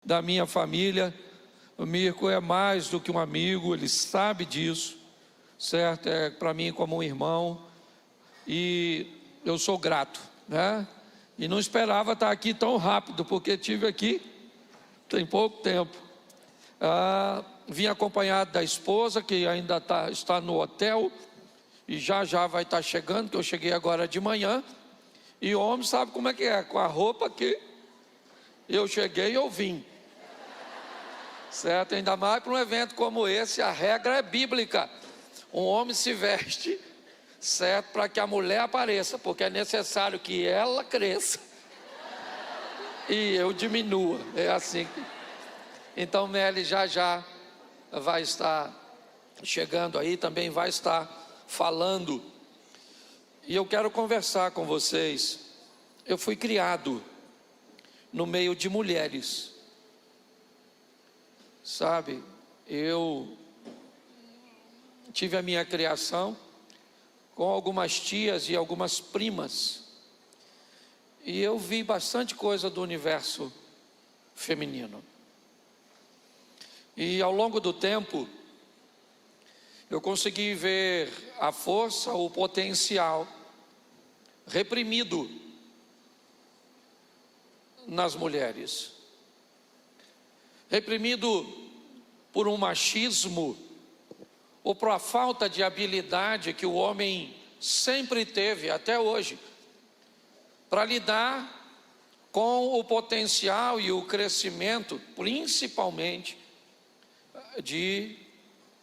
da minha família. O Mirko é mais do que um amigo, ele sabe disso, certo? É para mim como um irmão, e eu sou grato, né? E não esperava estar aqui tão rápido, porque estive aqui tem pouco tempo. Vim acompanhado da esposa, que ainda está no hotel, e já vai estar chegando, que eu cheguei agora de manhã. E o homem sabe como é que é, com a roupa que eu cheguei, eu vim, certo? Ainda mais para um evento como esse, a regra é bíblica. Um homem se veste, certo, para que a mulher apareça, porque é necessário que ela cresça e eu diminua. É assim que... Então Meli já vai estar chegando aí, também vai estar falando. E eu quero conversar com vocês. Eu fui criado no meio de mulheres, sabe? Eu tive a minha criação com algumas tias e algumas primas, e eu vi bastante coisa do universo feminino. E ao longo do tempo, eu consegui ver a força, o potencial reprimido nas mulheres, reprimido por um machismo ou por a falta de habilidade que o homem sempre teve até hoje para lidar com o potencial e o crescimento, principalmente de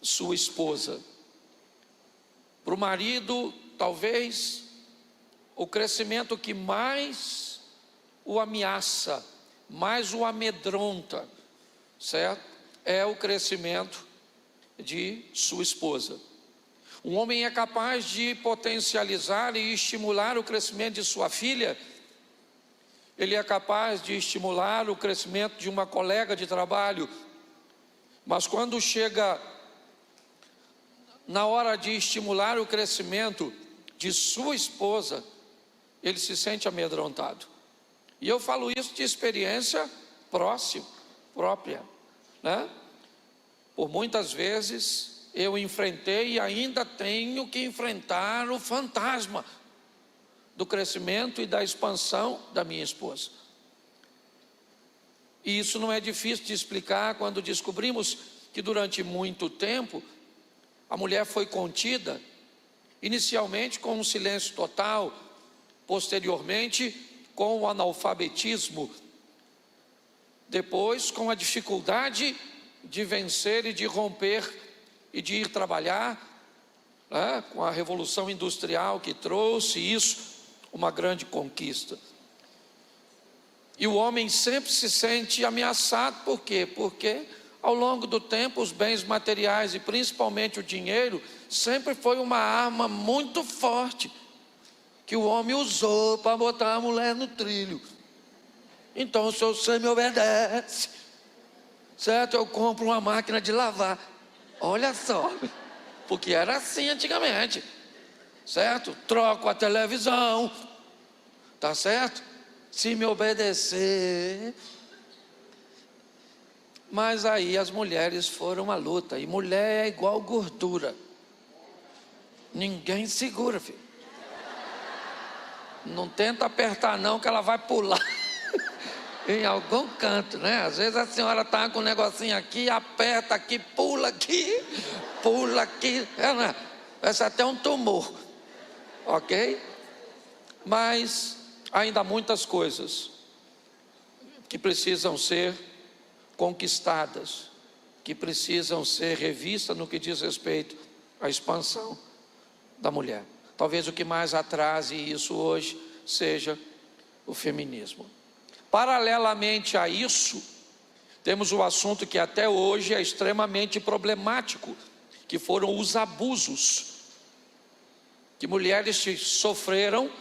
sua esposa. Para o marido, talvez o crescimento que mais o ameaça, mais o amedronta, certo? É o crescimento de sua esposa. Um homem é capaz de potencializar e estimular o crescimento de sua filha. Ele é capaz de estimular o crescimento de uma colega de trabalho. Mas quando chega na hora de estimular o crescimento de sua esposa, ele se sente amedrontado. E eu falo isso de experiência própria, né? Por muitas vezes eu enfrentei e ainda tenho que enfrentar o fantasma do crescimento e da expansão da minha esposa. E isso não é difícil de explicar quando descobrimos que durante muito tempo a mulher foi contida, inicialmente com um silêncio total, posteriormente com o analfabetismo, depois com a dificuldade de vencer e de romper e de ir trabalhar, né, com a Revolução Industrial que trouxe isso, uma grande conquista. E o homem sempre se sente ameaçado, por quê? Porque ao longo do tempo os bens materiais e principalmente o dinheiro sempre foi uma arma muito forte que o homem usou para botar a mulher no trilho. Então, se você me obedece, certo? Eu compro uma máquina de lavar. Olha só, porque era assim antigamente, certo? Troco a televisão, tá certo? Se me obedecer. Mas aí as mulheres foram à luta, e mulher é igual gordura, ninguém segura, filho. Não tenta apertar não, que ela vai pular em algum canto, né? Às vezes a senhora está com um negocinho aqui, aperta aqui, pula aqui, parece até um tumor, ok? Mas ainda há muitas coisas que precisam ser conquistadas, que precisam ser revistas no que diz respeito à expansão da mulher. Talvez o que mais atrase isso hoje seja o feminismo. Paralelamente a isso, temos o assunto que até hoje é extremamente problemático, que foram os abusos que mulheres sofreram,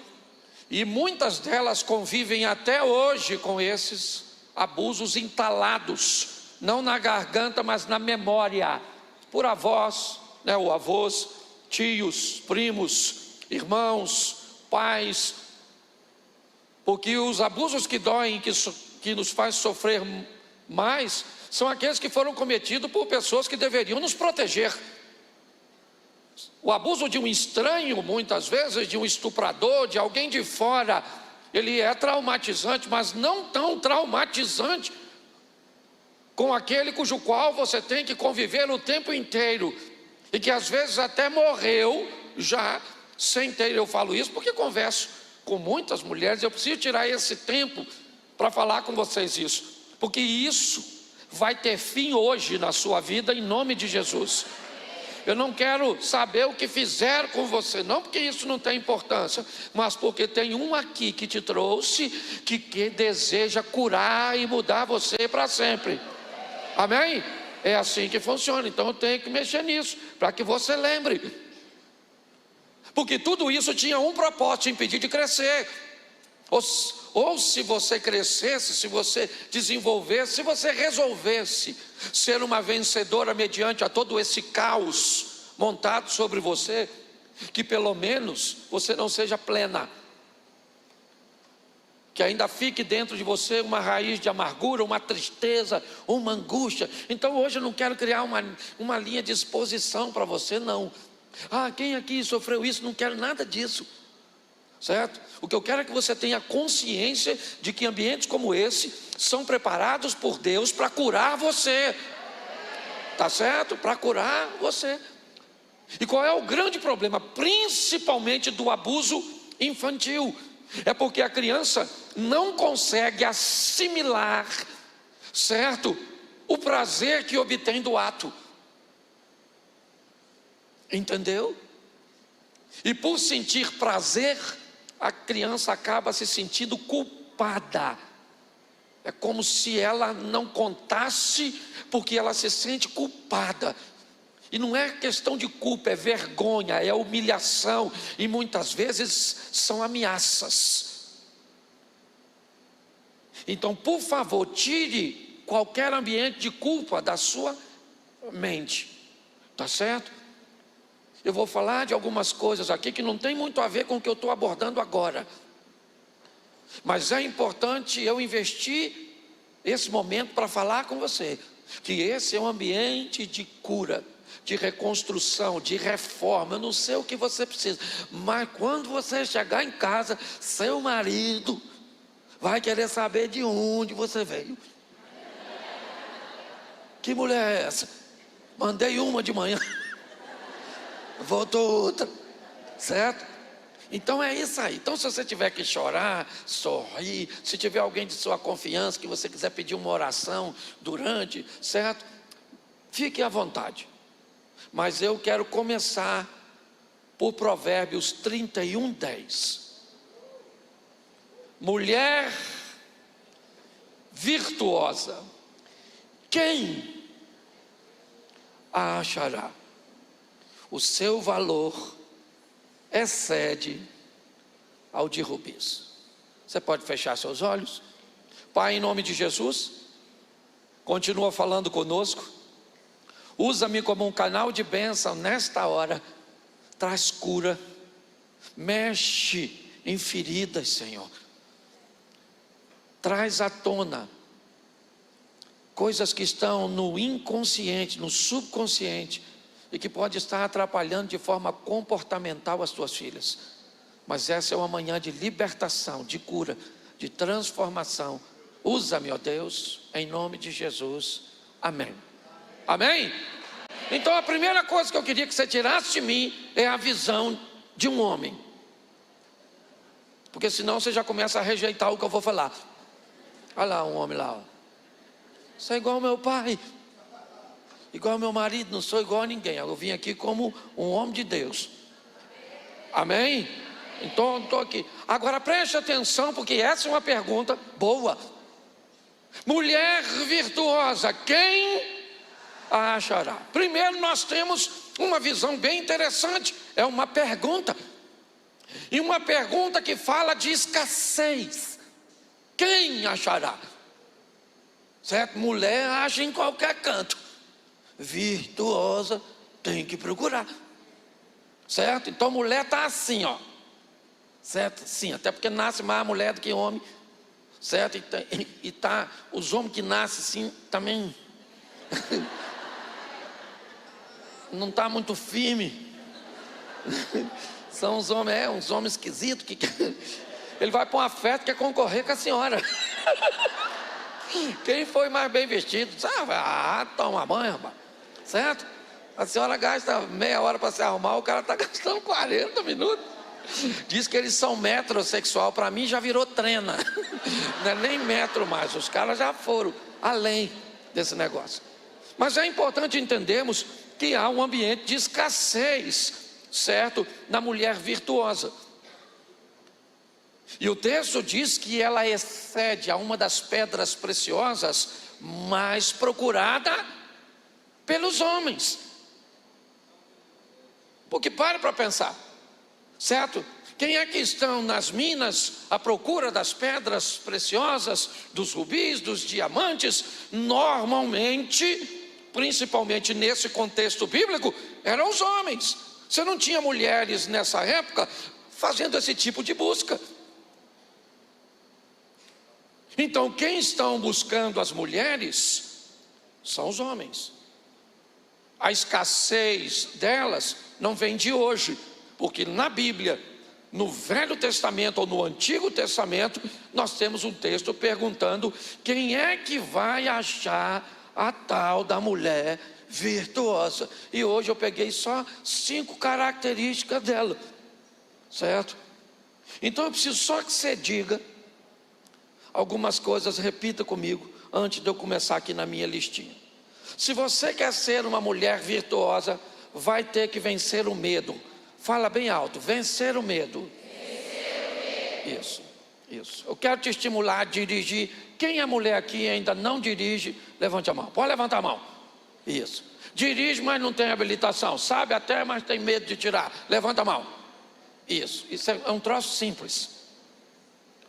e muitas delas convivem até hoje com esses abusos entalados, não na garganta, mas na memória, por avós, né, ou avós, tios, primos, irmãos, pais, porque os abusos que doem, que nos faz sofrer mas são aqueles que foram cometidos por pessoas que deveriam nos proteger. O abuso de um estranho, muitas vezes, de um estuprador, de alguém de fora, ele é traumatizante, mas não tão traumatizante com aquele cujo qual você tem que conviver o tempo inteiro, e que às vezes até morreu já sem ter. Eu falo isso porque converso com muitas mulheres, eu preciso tirar esse tempo para falar com vocês isso, porque isso vai ter fim hoje na sua vida, em nome de Jesus. Eu não quero saber o que fizeram com você, não porque isso não tem importância, mas porque tem um aqui que te trouxe, que deseja curar e mudar você para sempre. Amém? É assim que funciona. Então eu tenho que mexer nisso, para que você lembre, porque tudo isso tinha um propósito: te impedir de crescer. Ou se você crescesse, se você desenvolvesse, se você resolvesse ser uma vencedora mediante a todo esse caos montado sobre você, que pelo menos você não seja plena, que ainda fique dentro de você uma raiz de amargura, uma tristeza, uma angústia. Então hoje eu não quero criar uma linha de exposição para você, não. Quem aqui sofreu isso? Não quero nada disso, certo? O que eu quero é que você tenha consciência de que ambientes como esse são preparados por Deus para curar você, tá certo? Para curar você. E qual é o grande problema, principalmente do abuso infantil? É porque a criança não consegue assimilar, certo, o prazer que obtém do ato. Entendeu? E por sentir prazer, a criança acaba se sentindo culpada. É como se ela não contasse, porque ela se sente culpada. E não é questão de culpa, é vergonha, é humilhação, e muitas vezes são ameaças. Então, por favor, tire qualquer ambiente de culpa da sua mente, tá certo? Eu vou falar de algumas coisas aqui que não tem muito a ver com o que eu estou abordando agora, mas é importante eu investir esse momento para falar com você, que esse é um ambiente de cura, de reconstrução, de reforma. Eu não sei o que você precisa, mas quando você chegar em casa, seu marido vai querer saber de onde você veio. Que mulher é essa? Mandei uma de manhã, voltou outra, certo? Então é isso aí. Então, se você tiver que chorar, sorrir, se tiver alguém de sua confiança que você quiser pedir uma oração durante, certo? Fique à vontade. Mas eu quero começar por Provérbios 31:10. Mulher virtuosa, quem a achará? O seu valor excede ao de rubis. Você pode fechar seus olhos? Pai, em nome de Jesus, continua falando conosco. Usa-me como um canal de bênção nesta hora. Traz cura, mexe em feridas, Senhor. Traz à tona coisas que estão no inconsciente, no subconsciente, e que pode estar atrapalhando de forma comportamental as tuas filhas. Mas essa é uma manhã de libertação, de cura, de transformação. Usa-me, ó Deus, em nome de Jesus. Amém. Amém? Então a primeira coisa que eu queria que você tirasse de mim é a visão de um homem, porque senão você já começa a rejeitar o que eu vou falar. Olha lá um homem lá, ó. Você é igual ao meu pai, igual ao meu marido, não sou igual a ninguém. Eu vim aqui como um homem de Deus. Amém? Então estou aqui. Agora preste atenção, porque essa é uma pergunta boa. Mulher virtuosa, quem a achará? Primeiro nós temos uma visão bem interessante. É uma pergunta, e uma pergunta que fala de escassez. Quem achará? Certo? Mulher acha em qualquer canto. Virtuosa tem que procurar, certo? Então mulher está assim, ó, certo? Sim, até porque nasce mais mulher do que homem, certo? E tá, os homens que nascem assim também não está muito firme. São uns homens esquisitos que ele vai para uma festa e quer concorrer com a senhora. Quem foi mais bem vestido? Toma banho, rapaz. Certo? A senhora gasta meia hora para se arrumar, o cara está gastando 40 minutos. Diz que eles são metrosexual, para mim já virou trena. Não é nem metro mais, os caras já foram além desse negócio. Mas é importante entendermos que há um ambiente de escassez, certo? Na mulher virtuosa. E o texto diz que ela excede a uma das pedras preciosas mais procurada pelos homens. Porque para pensar, certo? Quem é que estão nas minas à procura das pedras preciosas, dos rubis, dos diamantes? Normalmente, principalmente nesse contexto bíblico, eram os homens. Você não tinha mulheres nessa época fazendo esse tipo de busca. Então, quem estão buscando as mulheres são os homens. A escassez delas não vem de hoje, porque na Bíblia, no Velho Testamento ou no Antigo Testamento, nós temos um texto perguntando quem é que vai achar a tal da mulher virtuosa. E hoje eu peguei só 5 características dela, certo? Então eu preciso só que você diga algumas coisas, repita comigo, antes de eu começar aqui na minha listinha. Se você quer ser uma mulher virtuosa, vai ter que vencer o medo. Fala bem alto, vencer o medo. Vencer o medo. Isso. Eu quero te estimular a dirigir. Quem é mulher aqui e ainda não dirige, levante a mão. Pode levantar a mão. Isso. Dirige, mas não tem habilitação. Sabe até, mas tem medo de tirar. Levanta a mão. Isso é um troço simples.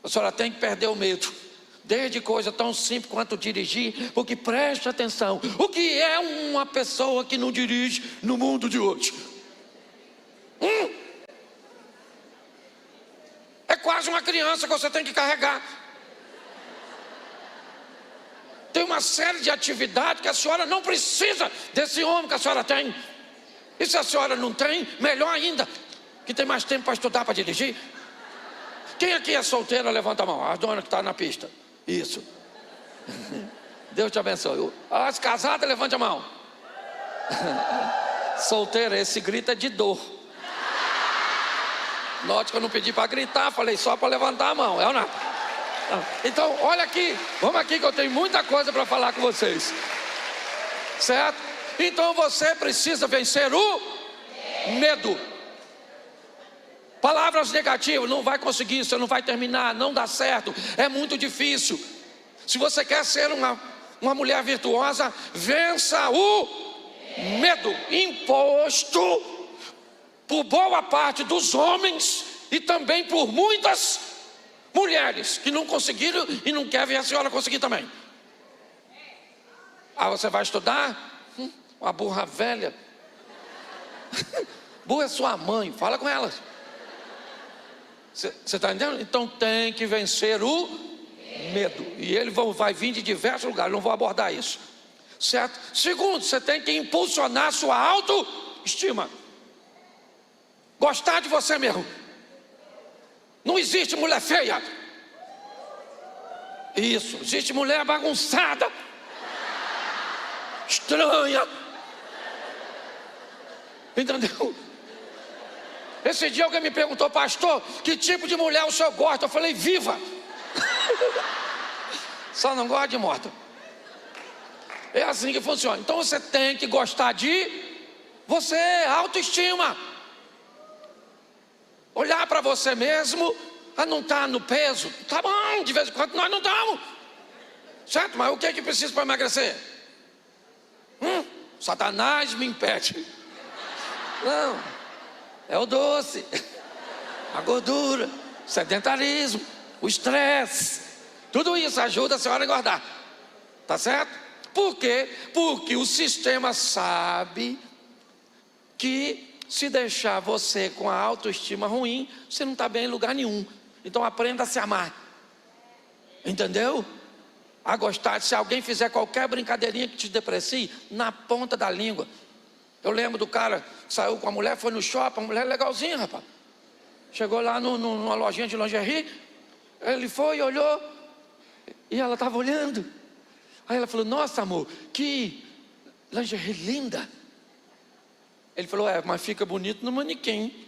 A senhora tem que perder o medo, desde coisa tão simples quanto dirigir, porque preste atenção, o que é uma pessoa que não dirige no mundo de hoje? É quase uma criança que você tem que carregar. Tem uma série de atividades que a senhora não precisa desse homem que a senhora tem. E se a senhora não tem, melhor ainda, que tem mais tempo para estudar, para dirigir. Quem aqui é solteira, levanta a mão. A dona que está na pista. Isso. Deus te abençoe. As casadas, levante a mão. Solteira, esse grito é de dor. Note que eu não pedi para gritar, falei só para levantar a mão. É ou não? Então, olha aqui. Vamos aqui que eu tenho muita coisa para falar com vocês. Certo? Então você precisa vencer o medo. Palavras negativas, não vai conseguir, você não vai terminar, não dá certo, é muito difícil. Se você quer ser uma mulher virtuosa, vença o medo imposto por boa parte dos homens e também por muitas mulheres que não conseguiram e não querem ver a senhora conseguir também. Você vai estudar? Uma burra velha. Burra é sua mãe, fala com ela. Você está entendendo? Então tem que vencer o medo. E ele vai vir de diversos lugares, não vou abordar isso. Certo? Segundo, você tem que impulsionar sua autoestima. Gostar de você mesmo. Não existe mulher feia. Isso, existe mulher bagunçada, estranha. Entendeu? Esse dia alguém me perguntou, pastor, que tipo de mulher o senhor gosta? Eu falei, viva. Só não gosta de morta. É assim que funciona. Então você tem que gostar de você, autoestima. Olhar para você mesmo, não está no peso. Tá bom, de vez em quando nós não estamos. Certo? Mas o que é que precisa para emagrecer? Satanás me impede. Não. É o doce, a gordura, o sedentarismo, o estresse. Tudo isso ajuda a senhora a engordar. Tá certo? Por quê? Porque o sistema sabe que se deixar você com a autoestima ruim, você não está bem em lugar nenhum. Então aprenda a se amar. Entendeu? A gostar, se alguém fizer qualquer brincadeirinha que te deprecie, na ponta da língua. Eu lembro do cara que saiu com a mulher, foi no shopping, uma mulher legalzinha, rapaz. Chegou lá numa lojinha de lingerie, ele foi e olhou, e ela estava olhando. Aí ela falou, nossa amor, que lingerie linda. Ele falou, mas fica bonito no manequim.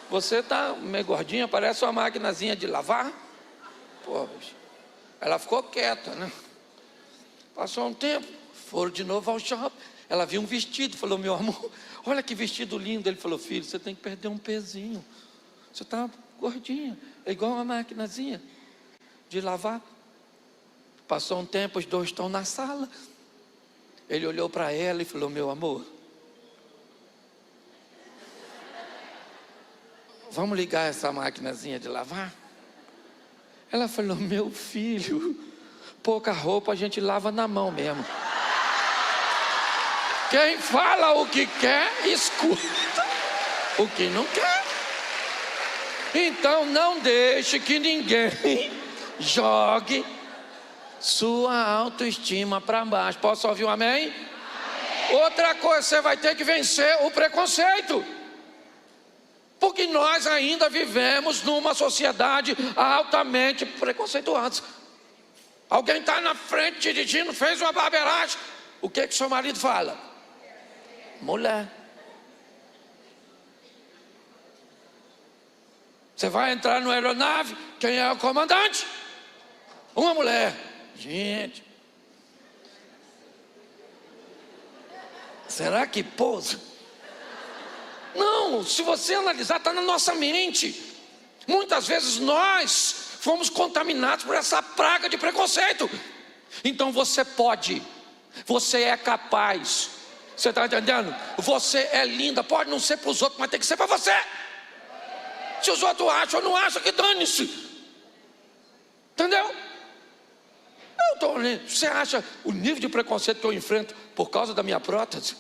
Você tá meio gordinha, parece uma maquinazinha de lavar. Pô, ela ficou quieta, né? Passou um tempo, foram de novo ao shopping. Ela viu um vestido, falou, meu amor, olha que vestido lindo. Ele falou, filho, você tem que perder um pezinho. Você tá gordinha, é igual uma maquinazinha de lavar. Passou um tempo, os dois estão na sala. Ele olhou para ela e falou, meu amor, vamos ligar essa maquinazinha de lavar? Ela falou, meu filho, pouca roupa a gente lava na mão mesmo. Quem fala o que quer, escuta o que não quer. Então não deixe que ninguém jogue sua autoestima para baixo. Posso ouvir um amém? Amém? Outra coisa, você vai ter que vencer o preconceito. Porque nós ainda vivemos numa sociedade altamente preconceituosa. Alguém está na frente dirigindo, fez uma barbeiragem. O que seu marido fala? Mulher. Você vai entrar numa aeronave, quem é o comandante? Uma mulher. Gente, será que pousa? Não, se você analisar, está na nossa mente. Muitas vezes nós fomos contaminados por essa praga de preconceito. Então você pode, você é capaz. Você está entendendo? Você é linda, pode não ser para os outros, mas tem que ser para você. Se os outros acham ou não acham, que dane-se. Entendeu? Você acha o nível de preconceito que eu enfrento por causa da minha prótese?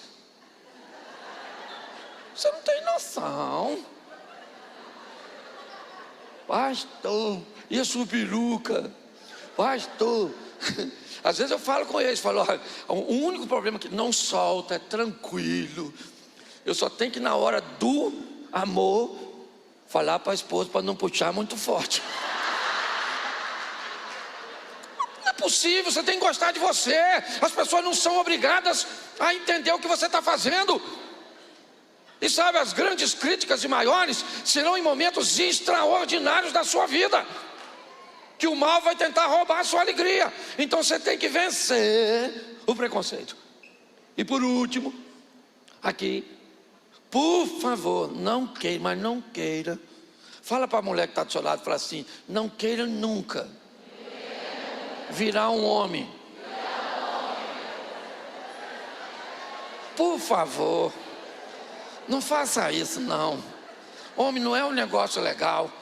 Você não tem noção. Pastor, e a sua peruca? Pastor. Às vezes eu falo com eles, falo, o único problema é que não solta, é tranquilo. Eu só tenho que na hora do amor falar para a esposa para não puxar muito forte. Não é possível, você tem que gostar de você. As pessoas não são obrigadas a entender o que você está fazendo. E sabe, as grandes críticas e maiores serão em momentos extraordinários da sua vida, que o mal vai tentar roubar a sua alegria. Então você tem que vencer o preconceito. E por último, aqui, por favor, não queira, mas não queira. Fala para a mulher que está do seu lado, fala assim, não queira nunca virar um homem. Por favor, não faça isso não. Homem não é um negócio legal.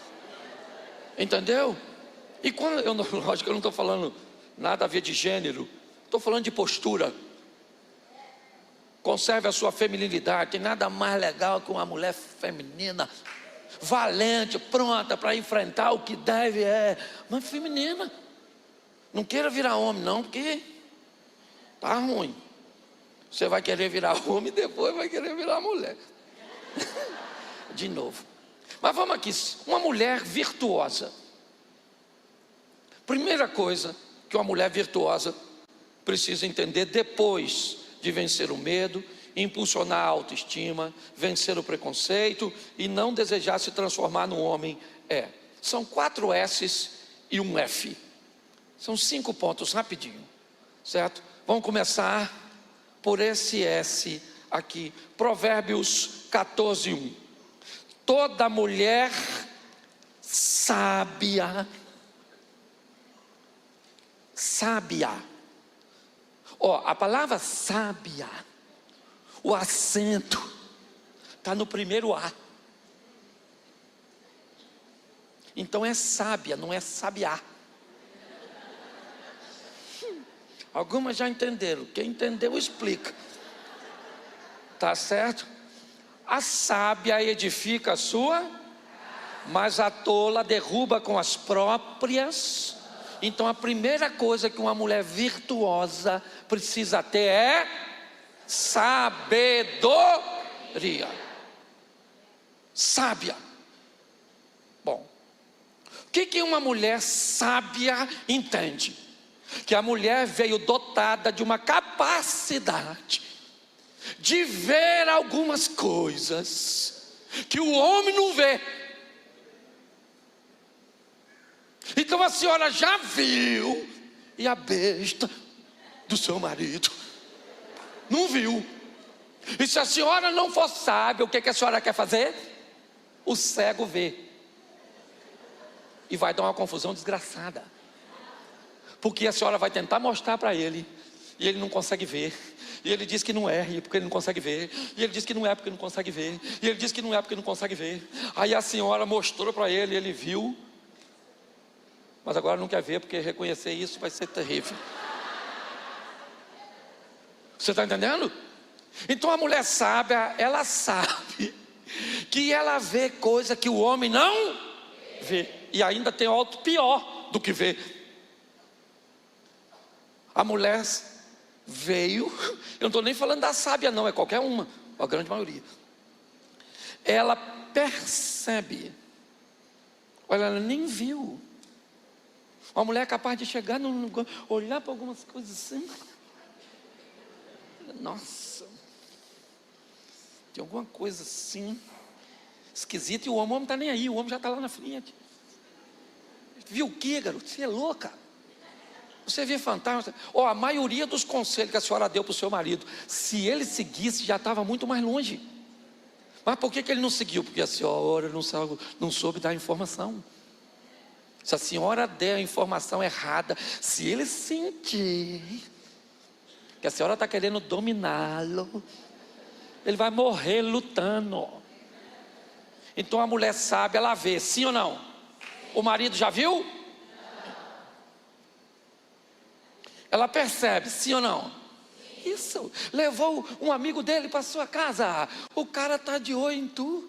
Entendeu? E quando lógico, eu não estou falando nada a ver de gênero, estou falando de postura. Conserve a sua feminilidade. Tem nada mais legal que uma mulher feminina, valente, pronta para enfrentar o que deve, mas feminina. Não queira virar homem não, porque tá ruim. Você vai querer virar homem e depois vai querer virar mulher. De novo. Mas vamos aqui, uma mulher virtuosa. Primeira coisa que uma mulher virtuosa precisa entender depois de vencer o medo, impulsionar a autoestima, vencer o preconceito e não desejar se transformar num homem são 4 S's e um F. São 5 pontos rapidinho, certo? Vamos começar por esse S aqui, Provérbios 14:1. Toda mulher sábia, a palavra sábia, o acento está no primeiro A. Então é sábia, não é sabiá. Algumas já entenderam, quem entendeu explica. Tá certo? A sábia edifica a sua, mas a tola derruba com as próprias Então a primeira coisa que uma mulher virtuosa precisa ter é sabedoria. Sábia. Bom, o que uma mulher sábia entende? Que a mulher veio dotada de uma capacidade de ver algumas coisas que o homem não vê. Então a senhora já viu, e a besta do seu marido não viu. E se a senhora não for sábia, o que a senhora quer fazer? O cego vê. E vai dar uma confusão desgraçada. Porque a senhora vai tentar mostrar para ele, e ele não consegue ver. E ele diz que não é, porque ele não consegue ver. E ele diz que não é, porque não consegue ver. E ele diz que não é, porque não consegue ver. Aí a senhora mostrou para ele, ele viu. Mas agora não quer ver, porque reconhecer isso vai ser terrível. Você está entendendo? Então a mulher sábia, ela sabe que ela vê coisa que o homem não vê. E ainda tem outro pior do que vê. A mulher veio, eu não estou nem falando da sábia não, é qualquer uma, a grande maioria. Ela percebe. Olha, ela nem viu. Uma mulher é capaz de chegar num lugar, olhar para algumas coisas assim. Nossa, tem alguma coisa assim esquisita, e o homem não está nem aí, o homem já está lá na frente. Viu o que, garoto? Você é louca. Você vê fantasma. A maioria dos conselhos que a senhora deu para o seu marido, se ele seguisse, já estava muito mais longe. Mas por que ele não seguiu? Porque a senhora não soube dar informação. Se a senhora der a informação errada, se ele sentir que a senhora está querendo dominá-lo, ele vai morrer lutando. Então a mulher sábia, ela vê, sim ou não? O marido já viu? Ela percebe, sim ou não? Isso, levou um amigo dele para sua casa, o cara está de olho em tu.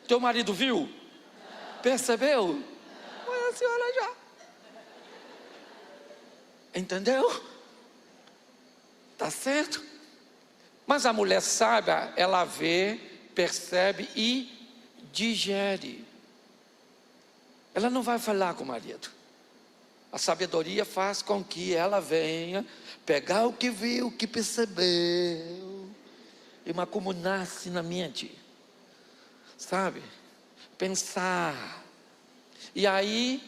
Teu marido viu? Percebeu? Mas a senhora já. Entendeu? Tá certo? Mas a mulher sábia, ela vê, percebe e digere. Ela não vai falar com o marido. A sabedoria faz com que ela venha pegar o que viu, o que percebeu e macumunar-se na mente, sabe? Pensar. E aí,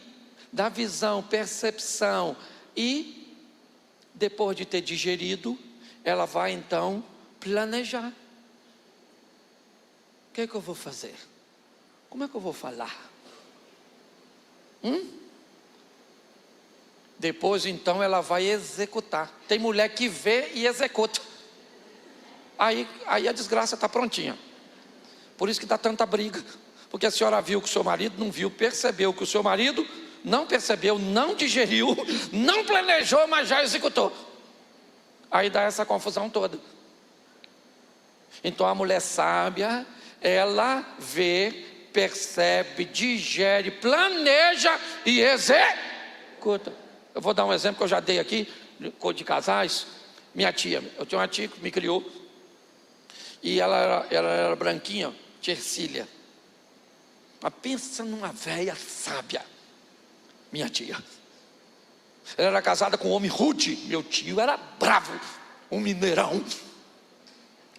da visão, percepção e depois de ter digerido, ela vai então planejar. O que é que eu vou fazer? Como é que eu vou falar? Depois então ela vai executar. Tem mulher que vê e executa. Aí a desgraça está prontinha. Por isso que dá tanta briga. Porque a senhora viu que o seu marido não viu, percebeu que o seu marido não percebeu, não digeriu, não planejou, mas já executou. Aí dá essa confusão toda. Então a mulher sábia, ela vê, percebe, digere, planeja e executa. Eu vou dar um exemplo que eu já dei aqui, de casais. Minha tia, eu tinha uma tia que me criou, e ela era branquinha, tia Ercília. Mas pensa numa velha sábia, minha tia. Ela era casada com um homem rude, meu tio era bravo, um mineirão,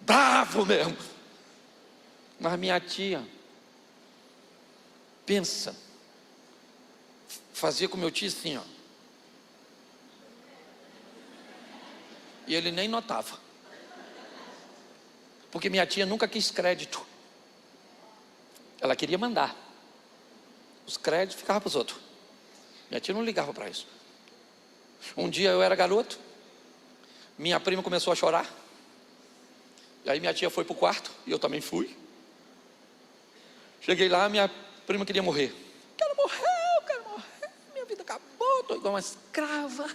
bravo mesmo. Mas minha tia, pensa, fazia com meu tio assim, ó. E ele nem notava. Porque minha tia nunca quis crédito. Ela queria mandar. Os créditos ficavam para os outros. Minha tia não ligava para isso. Um dia eu era garoto, minha prima começou a chorar. E aí minha tia foi para o quarto, e eu também fui. Cheguei lá, minha prima queria morrer. Quero morrer, minha vida acabou, estou igual uma escrava.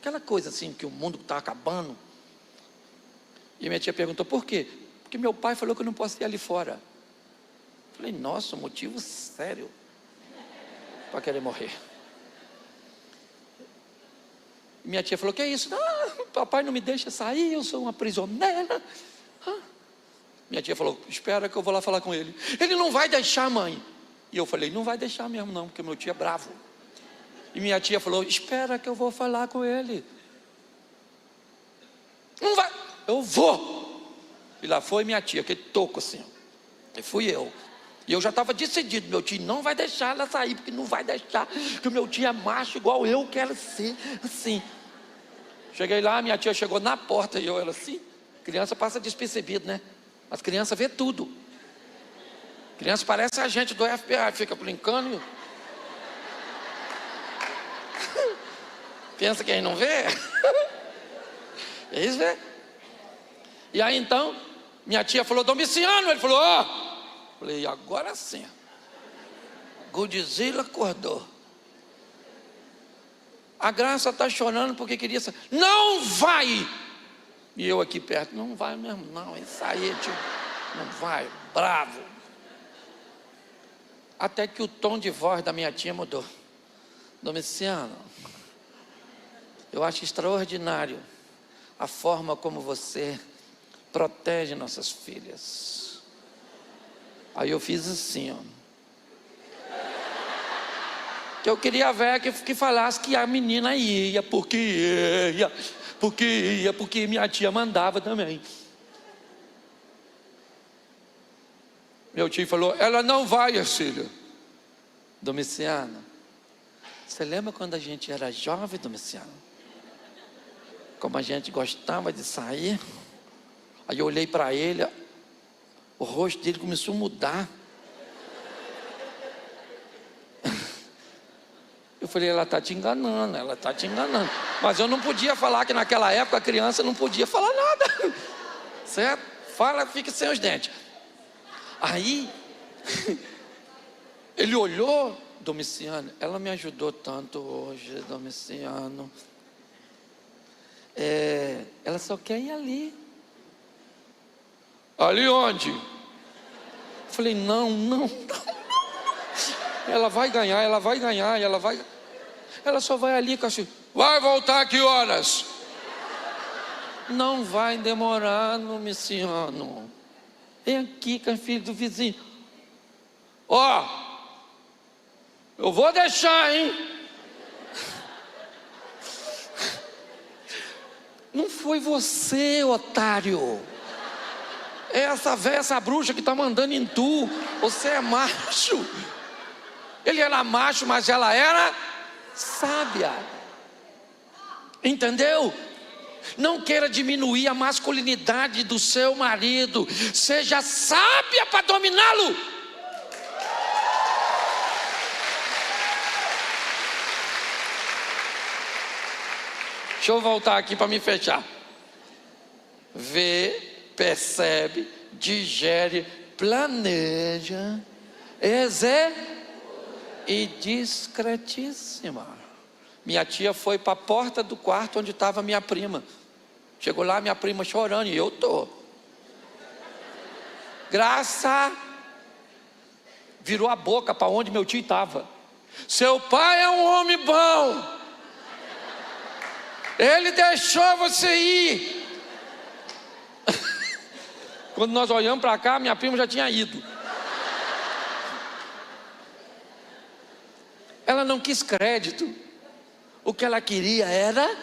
Aquela coisa assim, que o mundo está acabando. E minha tia perguntou, por quê? Porque meu pai falou que eu não posso ir ali fora. Falei, nossa, motivo sério para querer morrer. Minha tia falou: que é isso? Papai não me deixa sair, eu sou uma prisioneira. Minha tia falou: espera que eu vou lá falar com ele. Ele não vai deixar, mãe. E eu falei: não vai deixar mesmo não, porque meu tio é bravo. E minha tia falou: espera que eu vou falar com ele. Não vai, eu vou. E lá foi minha tia, aquele toco assim. E fui eu. E eu já estava decidido: meu tio não vai deixar ela sair, porque não vai deixar, que o meu tio é macho igual eu quero ser, assim. Cheguei lá, minha tia chegou na porta e eu era assim. Criança passa despercebido, né? As crianças vê tudo. Criança parece agente do FBI, fica brincando. Pensa que aí não vê? Eles vê. E aí então, minha tia falou: Domiciano. Ele falou: ó. Falei: agora sim. Godzilla acordou. A Graça está chorando porque queria sair. Não vai! E eu aqui perto: não vai mesmo não. Isso aí, tio, não vai, bravo. Até que o tom de voz da minha tia mudou. Domiciano, eu acho extraordinário a forma como você protege nossas filhas. Aí eu fiz assim, ó. Que eu queria ver que falasse que a menina ia, porque minha tia mandava também. Meu tio falou: ela não vai, Ercília. Domiciano, você lembra quando a gente era jovem, Domiciano? Como a gente gostava de sair? Aí eu olhei para ele, o rosto dele começou a mudar. Eu falei: ela está te enganando, ela está te enganando. Mas eu não podia falar, que naquela época a criança não podia falar nada. Certo? Fala, fica sem os dentes. Aí, ele olhou: Domiciano, ela me ajudou tanto hoje, Domiciano. Ela só quer ir ali. Ali onde? Eu falei: não. Ela vai ganhar, ela só vai ali, cachorro. Vai voltar a que horas? Não vai demorar, Domiciano. Vem aqui, com a filha do vizinho. Ó, eu vou deixar, hein? Não foi você, otário. É essa véia, essa bruxa que está mandando em tu. Você é macho. Ele era macho, mas ela era sábia. Entendeu? Não queira diminuir a masculinidade do seu marido. Seja sábia para dominá-lo. Deixa eu voltar aqui para me fechar. Vê, percebe, digere, planeja, e discretíssima. Minha tia foi para a porta do quarto onde estava minha prima. Chegou lá, minha prima chorando, e eu tô. Graça virou a boca para onde meu tio estava. Seu pai é um homem bom. Ele deixou você ir. Quando nós olhamos para cá, minha prima já tinha ido. Ela não quis crédito. O que ela queria era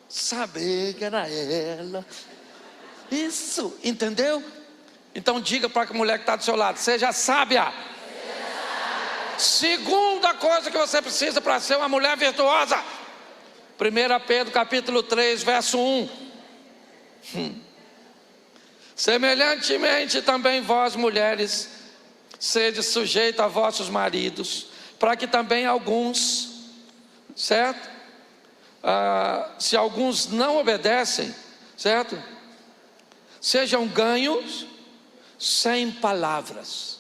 saber que era ela. Isso, entendeu? Então diga para a mulher que está do seu lado: seja sábia. Segunda coisa que você precisa para ser uma mulher virtuosa. 1 Pedro capítulo 3, verso 1. Semelhantemente também vós, mulheres, sede sujeitos a vossos maridos, para que também alguns, certo? Se alguns não obedecem, certo? Sejam ganhos sem palavras.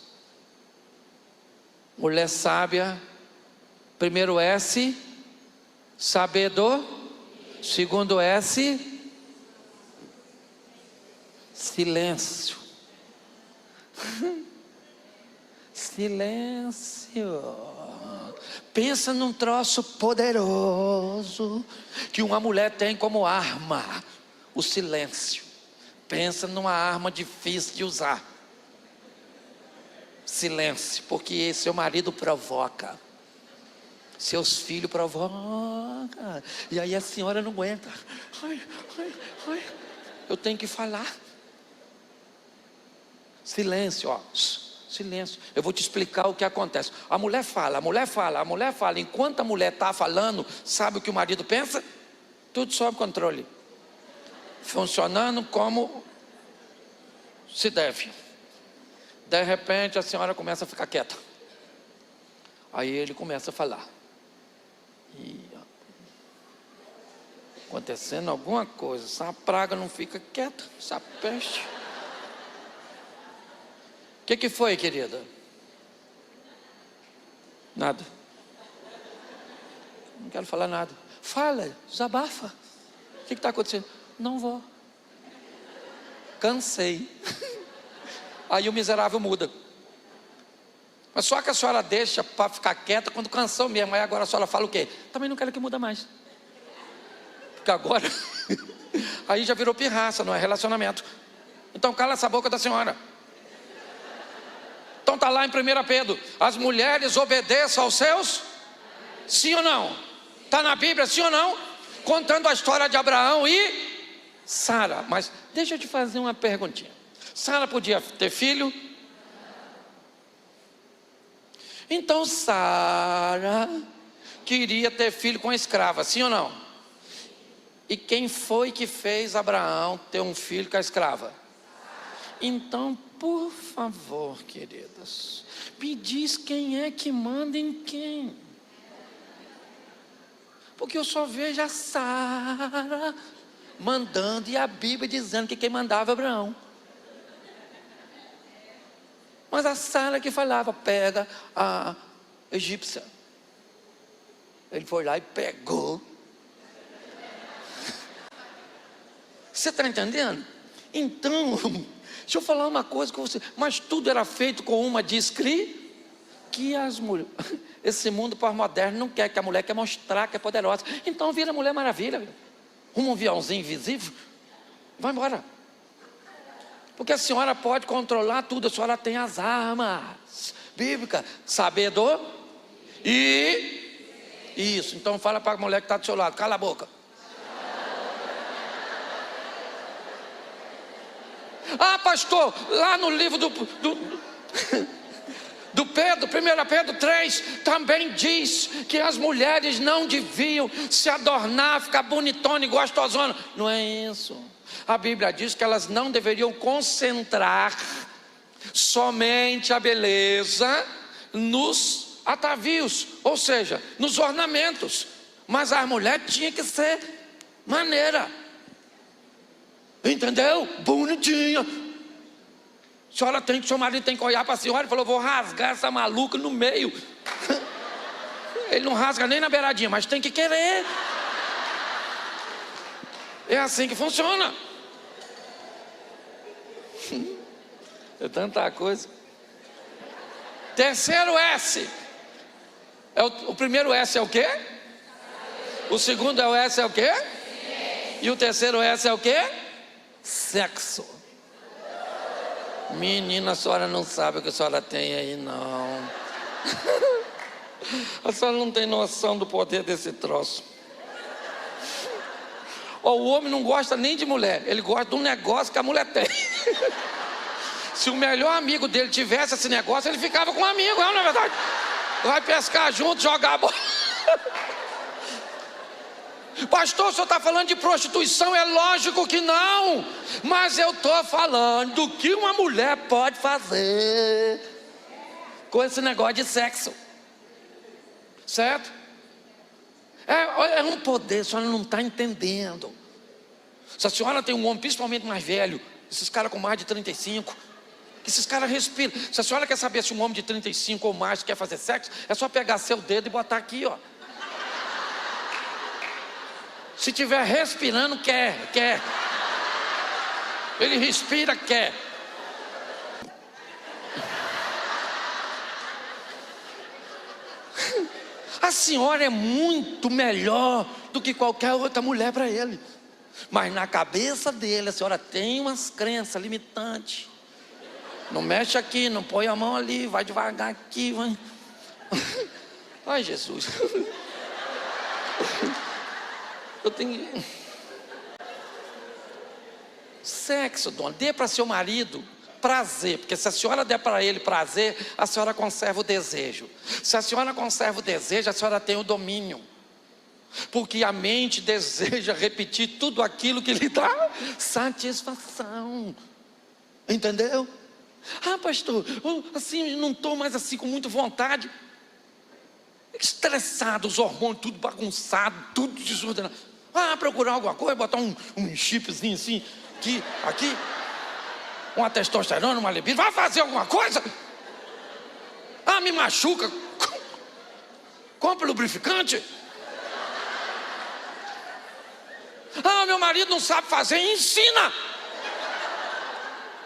Mulher sábia, primeiro S, sabedor. Segundo S, silêncio. Silêncio. Pensa num troço poderoso que uma mulher tem como arma: o silêncio. Pensa numa arma difícil de usar: silêncio, porque seu marido provoca, seus filhos provocam, e aí a senhora não aguenta. Ai, ai, ai, eu tenho que falar. Silêncio, ó. Silêncio. Eu vou te explicar o que acontece. A mulher fala, a mulher fala, a mulher fala. Enquanto a mulher está falando, sabe o que o marido pensa? Tudo sob controle, funcionando como se deve. De repente a senhora começa a ficar quieta. Aí ele começa a falar. E acontecendo alguma coisa. Essa praga não fica quieta, essa peste. O que foi, querida? Nada. Não quero falar nada. Fala, desabafa. O que está acontecendo? Não vou. Cansei. Aí o miserável muda. Mas só que a senhora deixa para ficar quieta quando cansou mesmo. Aí agora a senhora fala o quê? Também não quero que muda mais. Porque agora aí já virou pirraça, não é relacionamento. Então cala essa boca da senhora. Então está lá em 1 Pedro: as mulheres obedeçam aos seus, sim ou não? Está na Bíblia, sim ou não? Contando a história de Abraão e Sara. Mas deixa eu te fazer uma perguntinha. Sara podia ter filho? Então Sara queria ter filho com a escrava, sim ou não? E quem foi que fez Abraão ter um filho com a escrava? Então, por favor, queridas, me diz quem é que manda em quem. Porque eu só vejo a Sara mandando e a Bíblia dizendo que quem mandava é Abraão. Mas a Sara que falava: pega a egípcia. Ele foi lá e pegou. Você está entendendo? Então, deixa eu falar uma coisa com você. Mas tudo era feito com uma que as mulheres. Esse mundo pós-moderno não quer, que a mulher quer mostrar que é poderosa. Então vira Mulher Maravilha. Um aviãozinho invisível. Vai embora. Porque a senhora pode controlar tudo. A senhora tem as armas bíblicas. Sabedor e isso. Então fala para a mulher que está do seu lado: cala a boca. Ah, pastor, lá no livro do Pedro, 1 Pedro 3, também diz que as mulheres não deviam se adornar, ficar bonitona e gostosona. Não é isso. A Bíblia diz que elas não deveriam concentrar somente a beleza nos atavios, ou seja, nos ornamentos. Mas a mulher tinha que ser maneira. Entendeu? Bonitinha. Seu marido tem que olhar para a senhora e falou: vou rasgar essa maluca no meio. Ele não rasga nem na beiradinha, mas tem que querer. É assim que funciona. É tanta coisa. Terceiro S. O primeiro S é o quê? O segundo S é o quê? E o terceiro S é o quê? Sexo. Menina, a senhora não sabe o que a senhora tem aí, não. A senhora não tem noção do poder desse troço. O homem não gosta nem de mulher, ele gosta de um negócio que a mulher tem. Se o melhor amigo dele tivesse esse negócio, ele ficava com um amigo, não é verdade? Vai pescar junto, jogar a bola. Pastor, o senhor está falando de prostituição? É lógico que não. Mas eu estou falando do que uma mulher pode fazer com esse negócio de sexo. Certo? É um poder, a senhora não está entendendo. Se a senhora tem um homem, principalmente mais velho, esses caras com mais de 35, esses caras respiram. Se a senhora quer saber se um homem de 35 ou mais quer fazer sexo, é só pegar seu dedo e botar aqui, ó. Se estiver respirando, quer. Ele respira, quer. A senhora é muito melhor do que qualquer outra mulher para ele. Mas na cabeça dele, a senhora tem umas crenças limitantes. Não mexe aqui, não põe a mão ali, vai devagar aqui, vai. Ai, Jesus. Eu tenho... Sexo, dona, dê para seu marido prazer, porque se a senhora der para ele prazer, a senhora conserva o desejo. Se a senhora conserva o desejo, a senhora tem o domínio. Porque a mente deseja repetir tudo aquilo que lhe dá satisfação. Entendeu? Ah, pastor, assim, não estou mais assim com muita vontade. Estressado, os hormônios tudo bagunçado, tudo desordenado. Ah, procurar alguma coisa, botar um chipzinho assim, aqui, uma testosterona, uma libido. Vai fazer alguma coisa? Ah, me machuca. Compre lubrificante. Ah, meu marido não sabe fazer, ensina.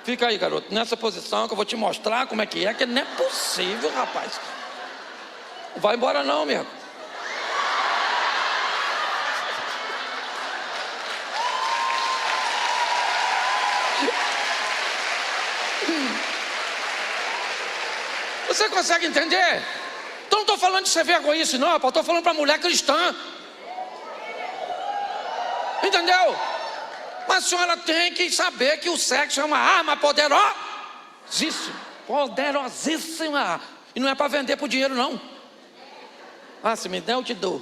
Fica aí, garoto, nessa posição que eu vou te mostrar como é que não é possível, rapaz. Não vai embora não, amigo. Você consegue entender? Então não estou falando de ser vergonhice não, estou falando para mulher cristã. Entendeu? Mas a senhora tem que saber que o sexo é uma arma poderosíssima. E não é para vender por dinheiro não. Ah, se me der eu te dou.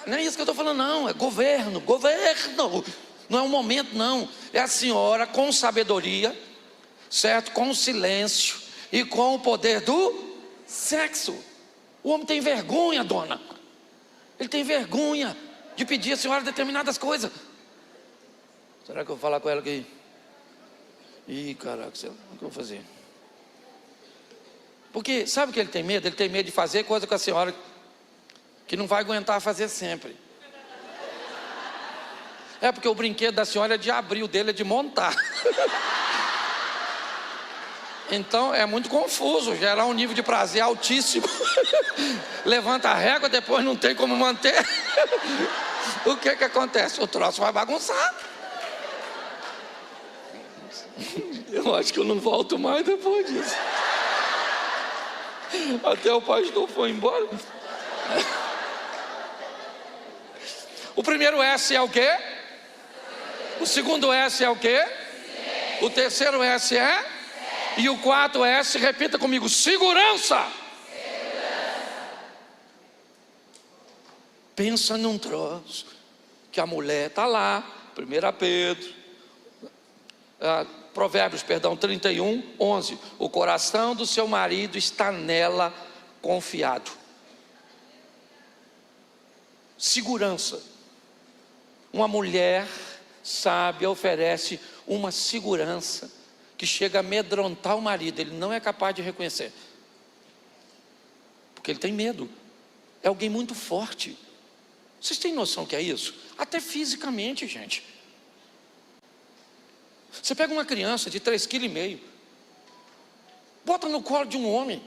Não é isso que eu estou falando não, é governo. Não é um momento não. É a senhora com sabedoria, certo? Com silêncio e com o poder do sexo. O homem tem vergonha, dona. Ele tem vergonha de pedir à senhora determinadas coisas. Será que eu vou falar com ela aqui? Ih, caraca, o que eu vou fazer? Porque sabe o que ele tem medo? Ele tem medo de fazer coisa com a senhora que não vai aguentar fazer sempre. É porque o brinquedo da senhora é de abrir, o dele é de montar. Então é muito confuso, gera um nível de prazer altíssimo. Levanta a régua, depois não tem como manter. O que acontece? O troço vai bagunçar. Eu acho que eu não volto mais depois disso. Até o pastor foi embora. O primeiro S é o quê? O segundo S é o quê? O terceiro S é? E o quarto S, repita comigo, segurança. Pensa num troço que a mulher está lá, 1 Pedro, Provérbios, 31:11. O coração do seu marido está nela confiado. Segurança. Uma mulher sábia oferece uma segurança que chega a amedrontar o marido. Ele não é capaz de reconhecer, porque ele tem medo. É alguém muito forte. Vocês têm noção que é isso? Até fisicamente, gente. Você pega uma criança de 3,5 kg, bota no colo de um homem,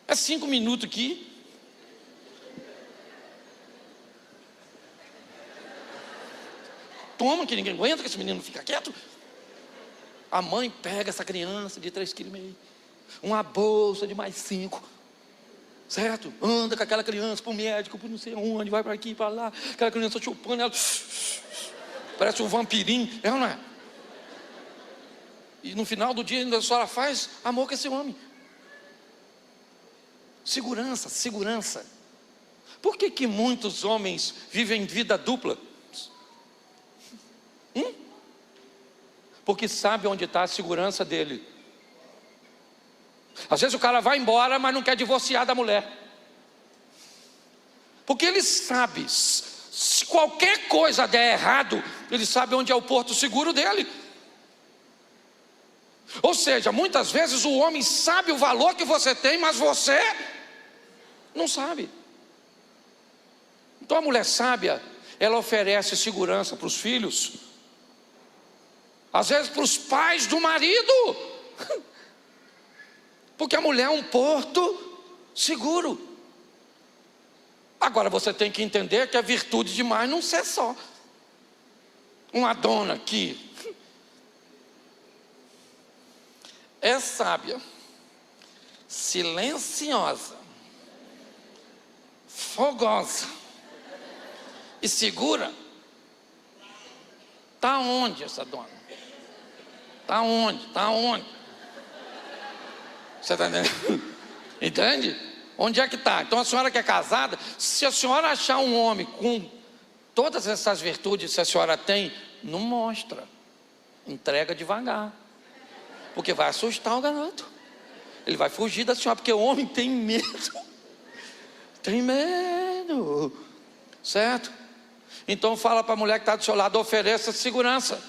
é 5 minutos aqui, toma, que ninguém aguenta, que esse menino fica quieto. A mãe pega essa criança de 3,5 kg, uma bolsa de mais 5, certo? Anda com aquela criança para o médico, para não sei onde, vai para aqui, para lá, aquela criança chupando ela, parece um vampirinho, é ou não é? E no final do dia ainda a senhora faz amor com esse homem. Segurança, segurança. Por que muitos homens vivem vida dupla? Porque sabe onde está a segurança dele. Às vezes o cara vai embora, mas não quer divorciar da mulher. Porque ele sabe, se qualquer coisa der errado, ele sabe onde é o porto seguro dele. Ou seja, muitas vezes o homem sabe o valor que você tem, mas você não sabe. Então a mulher sábia, ela oferece segurança para os filhos, às vezes para os pais do marido, porque a mulher é um porto seguro. Agora você tem que entender que a virtude demais não ser só uma dona que é sábia, silenciosa, fogosa e segura. Está onde essa dona? Está onde? Está onde? Você está entendendo? Entende? Onde é que está? Então a senhora que é casada, se a senhora achar um homem com todas essas virtudes, se a senhora tem, não mostra. Entrega devagar. Porque vai assustar o garoto. Ele vai fugir da senhora, porque o homem tem medo. Tem medo. Certo? Então fala para a mulher que está do seu lado, ofereça segurança.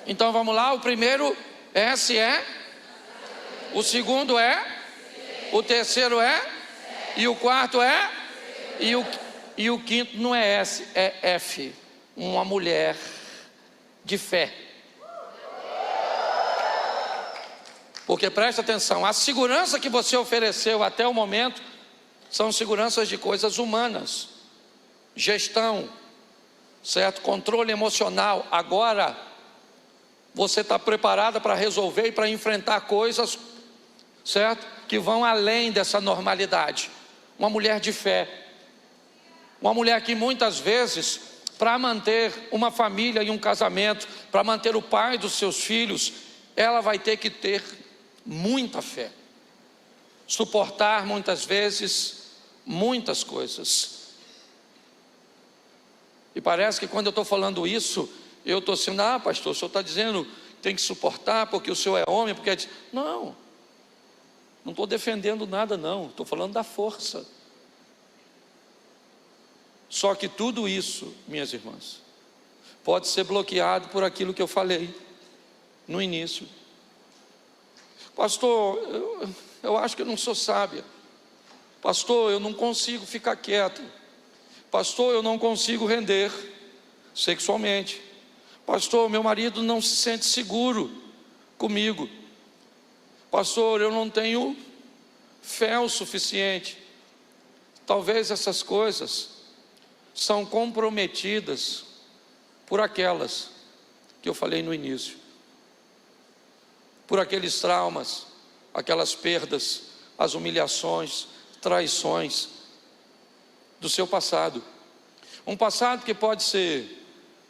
Então vamos lá, o primeiro S é, o segundo é, o terceiro é, e o quarto é, e o quinto não é S, é F. Uma mulher de fé. Porque preste atenção, a segurança que você ofereceu até o momento são seguranças de coisas humanas, gestão, certo? Controle emocional. Agora você está preparada para resolver e para enfrentar coisas, certo? Que vão além dessa normalidade. Uma mulher de fé, uma mulher que muitas vezes, para manter uma família e um casamento, para manter o pai dos seus filhos, ela vai ter que ter muita fé, suportar muitas vezes muitas coisas. E parece que quando eu estou falando isso, eu estou assim, pastor, o senhor está dizendo que tem que suportar porque o senhor é homem, porque não estou defendendo nada não, estou falando da força. Só que tudo isso, minhas irmãs, pode ser bloqueado por aquilo que eu falei no início. Pastor, eu acho que eu não sou sábia. Pastor, eu não consigo ficar quieto. Pastor, eu não consigo render sexualmente. Pastor, meu marido não se sente seguro comigo. Pastor, eu não tenho fé o suficiente. Talvez essas coisas são comprometidas por aquelas que eu falei no início, por aqueles traumas, aquelas perdas, as humilhações, traições do seu passado. Um passado que pode ser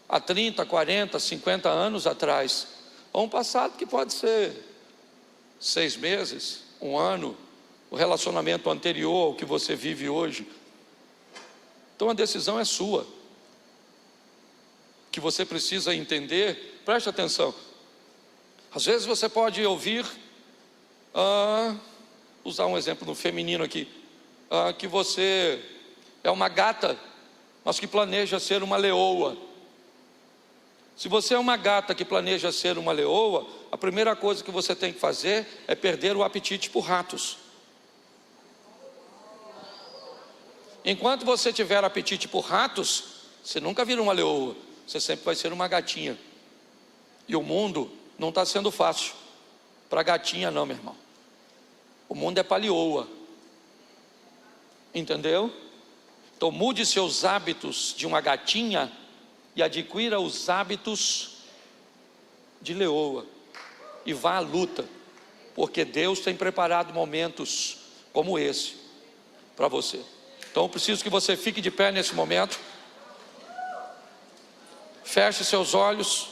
há 30, 40, 50 anos atrás, ou um passado que pode ser 6 meses, 1 ano, o relacionamento anterior ao que você vive hoje. Então a decisão é sua. O que você precisa entender, preste atenção. Às vezes você pode ouvir, usar um exemplo no feminino aqui, que você é uma gata, mas que planeja ser uma leoa. Se você é uma gata que planeja ser uma leoa, a primeira coisa que você tem que fazer é perder o apetite por ratos. Enquanto você tiver apetite por ratos, você nunca vira uma leoa, você sempre vai ser uma gatinha. E o mundo não está sendo fácil para gatinha não, meu irmão. O mundo é para leoa. Entendeu? Então mude seus hábitos de uma gatinha e adquira os hábitos de leoa. E vá à luta, porque Deus tem preparado momentos como esse para você. Então eu preciso que você fique de pé nesse momento. Feche seus olhos.